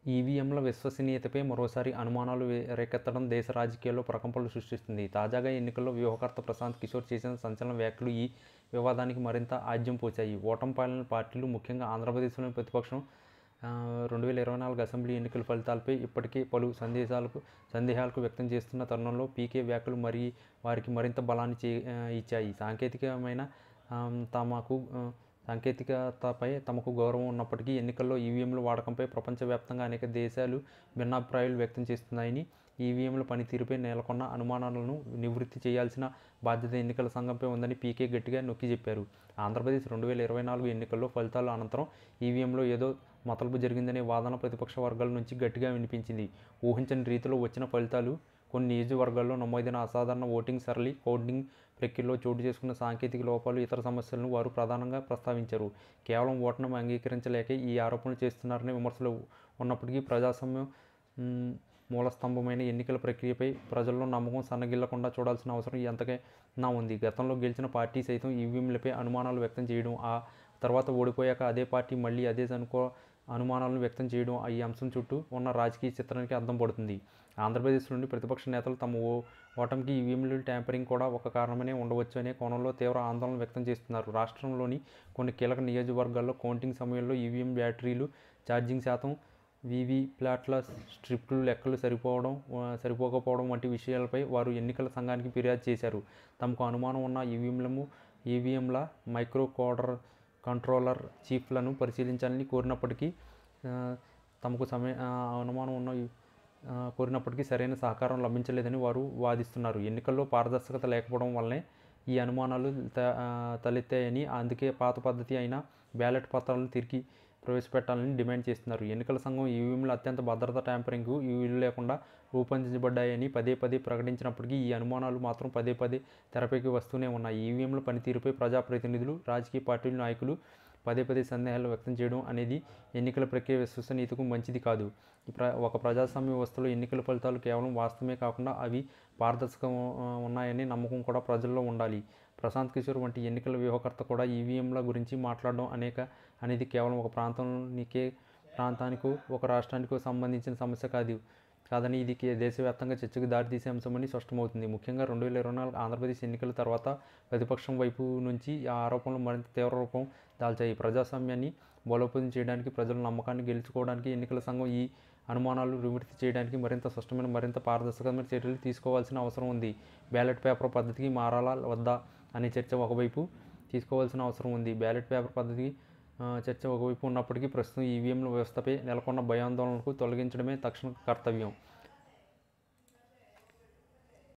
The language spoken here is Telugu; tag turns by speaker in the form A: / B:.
A: ఈవీఎంల విశ్వసనీయతపై మరోసారి అనుమానాలు రేకెత్తడం దేశ రాజకీయాల్లో ప్రకంపనలు సృష్టిస్తుంది. తాజాగా ఎన్నికల్లో వ్యూహకర్త ప్రశాంత్ కిషోర్ చేసిన సంచలన వ్యాఖ్యలు ఈ వివాదానికి మరింత ఆజ్యం పోశాయి. ఓటమి పాలైన పార్టీలు, ముఖ్యంగా ఆంధ్రప్రదేశ్లోని ప్రతిపక్షం 2024 అసెంబ్లీ ఎన్నికల ఫలితాలపై ఇప్పటికే పలు సందేహాలకు వ్యక్తం చేస్తున్న తరుణంలో పీకే వ్యాఖ్యలు వారికి మరింత బలాన్ని ఇచ్చాయి. సాంకేతికతపై తమకు గౌరవం ఉన్నప్పటికీ ఎన్నికల్లో ఈవీఎంల వాడకంపై ప్రపంచవ్యాప్తంగా అనేక దేశాలు భిన్నాభిప్రాయాలు వ్యక్తం చేస్తున్నాయని, ఈవీఎంల పనితీరుపై నెలకొన్న అనుమానాలను నివృత్తి చేయాల్సిన బాధ్యత ఎన్నికల సంఘంపై ఉందని పీకే గట్టిగా నొక్కి చెప్పారు. ఆంధ్రప్రదేశ్ 2024 ఎన్నికల్లో ఫలితాల అనంతరం ఈవీఎంలో ఏదో మతలబు జరిగిందనే వాదన ప్రతిపక్ష వర్గాల నుంచి గట్టిగా వినిపించింది. ఊహించని రీతిలో వచ్చిన ఫలితాలు, కొన్ని నియోజకవర్గాల్లో నమోదైన అసాధారణ ఓటింగ్ సరళి, కౌంటింగ్ ప్రక్రియలో చోటు చేసుకున్న సాంకేతిక లోపాలు, ఇతర సమస్యలను వారు ప్రధానంగా ప్రస్తావించారు. కేవలం ఓటమిని అంగీకరించలేకే ఈ ఆరోపణలు చేస్తున్నారనే విమర్శలు ఉన్నప్పటికీ ప్రజాస్వామ్యం మూలస్తంభమైన ఎన్నికల ప్రక్రియపై ప్రజల్లో నమ్మకం సన్నగిల్లకుండా చూడాల్సిన అవసరం ఎంతకైనా ఉంది. గతంలో గెలిచిన పార్టీ సైతం ఈవీఎంలపై అనుమానాలు వ్యక్తం చేయడం, ఆ తర్వాత ఓడిపోయాక అదే పార్టీ మళ్లీ అదే అనుమానాలను వ్యక్తం చేయడం ఈ అంశం చుట్టూ ఉన్న రాజకీయ చిత్రానికి అద్దం పడుతుంది. ఆంధ్రప్రదేశ్లోని ప్రతిపక్ష నేతలు తమ ఓటమికి ఈవీఎంల ట్యాంపరింగ్ కూడా ఒక కారణమనే ఉండవచ్చు అనే కోణంలో తీవ్ర ఆందోళన వ్యక్తం చేస్తున్నారు. రాష్ట్రంలోని కొన్ని కీలక నియోజకవర్గాల్లో కౌంటింగ్ సమయంలో ఈవీఎం బ్యాటరీలు, ఛార్జింగ్ శాతం, వీవీప్యాట్ల స్ట్రిప్లు లెక్కలు సరిపోకపోవడం వంటి విషయాలపై వారు ఎన్నికల సంఘానికి ఫిర్యాదు చేశారు. తమకు అనుమానం ఉన్న ఈవీఎంల మైక్రో కంట్రోలర్ చీఫ్లను పరిశీలించాలని కోరినప్పటికీ సరైన సహకారం లభించలేదని వారు వాదిస్తున్నారు. ఎన్నికల్లో పారదర్శకత లేకపోవడం వల్లనే ఈ అనుమానాలు తలెత్తాయని, అందుకే పాత పద్ధతి అయిన బ్యాలెట్ పత్రాలను తిరిగి ప్రవేశపెట్టాలని డిమాండ్ చేస్తున్నారు. ఎన్నికల సంఘం ఈవీఎంలు అత్యంత భద్రతా ట్యాంపరింగ్కు వీలు లేకుండా రూపొందించబడ్డాయని పదే ప్రకటించినప్పటికీ ఈ అనుమానాలు మాత్రం పదే తెరపైకి వస్తూనే ఉన్నాయి. ఈవీఎంల పనితీరుపై ప్రజాప్రతినిధులు, రాజకీయ పార్టీల నాయకులు పదే సందేహాలు వ్యక్తం చేయడం అనేది ఎన్నికల ప్రక్రియ విశ్వసనీయతకు మంచిది కాదు. ఒక ప్రజాస్వామ్య వ్యవస్థలో ఎన్నికల ఫలితాలు కేవలం వాస్తవమే కాకుండా అవి పారదర్శకంగా ఉన్నాయనే నమ్మకం కూడా ప్రజల్లో ఉండాలి. ప్రశాంత్ కిషోర్ వంటి ఎన్నికల వ్యూహకర్త కూడా ఈవీఎంల గురించి మాట్లాడడం అనేది కేవలం ఒక ప్రాంతానికో ఒక రాష్ట్రానికో సంబంధించిన సమస్య కాదని, ఇది దేశవ్యాప్తంగా చర్చకు దారితీసే అంశమని స్పష్టమవుతుంది. ముఖ్యంగా 2024 ఆంధ్రప్రదేశ్ ఎన్నికల తర్వాత ప్రతిపక్షం వైపు నుంచి ఆ ఆరోపణలు మరింత తీవ్ర రూపం దాల్చాయి. ప్రజాస్వామ్యాన్ని బలోపేతం చేయడానికి, ప్రజల నమ్మకాన్ని గెలుచుకోవడానికి ఎన్నికల సంఘం ఈ అనుమానాలు నివృత్తి చేయడానికి మరింత స్పష్టమైన, మరింత పారదర్శకమైన చర్యలు తీసుకోవాల్సిన అవసరం ఉంది. బ్యాలెట్ పేపర్ పద్ధతికి మారాలా వద్దా అనే చర్చ ఒకవైపు తీసుకోవాల్సిన అవసరం ఉంది. బ్యాలెట్ పేపర్ పద్ధతి చర్చ ఒకవైపు ఉన్నప్పటికీ ప్రస్తుతం ఈవీఎంల వ్యవస్థపై నెలకొన్న భయాందోళనలకు తొలగించడమే తక్షణ కర్తవ్యం.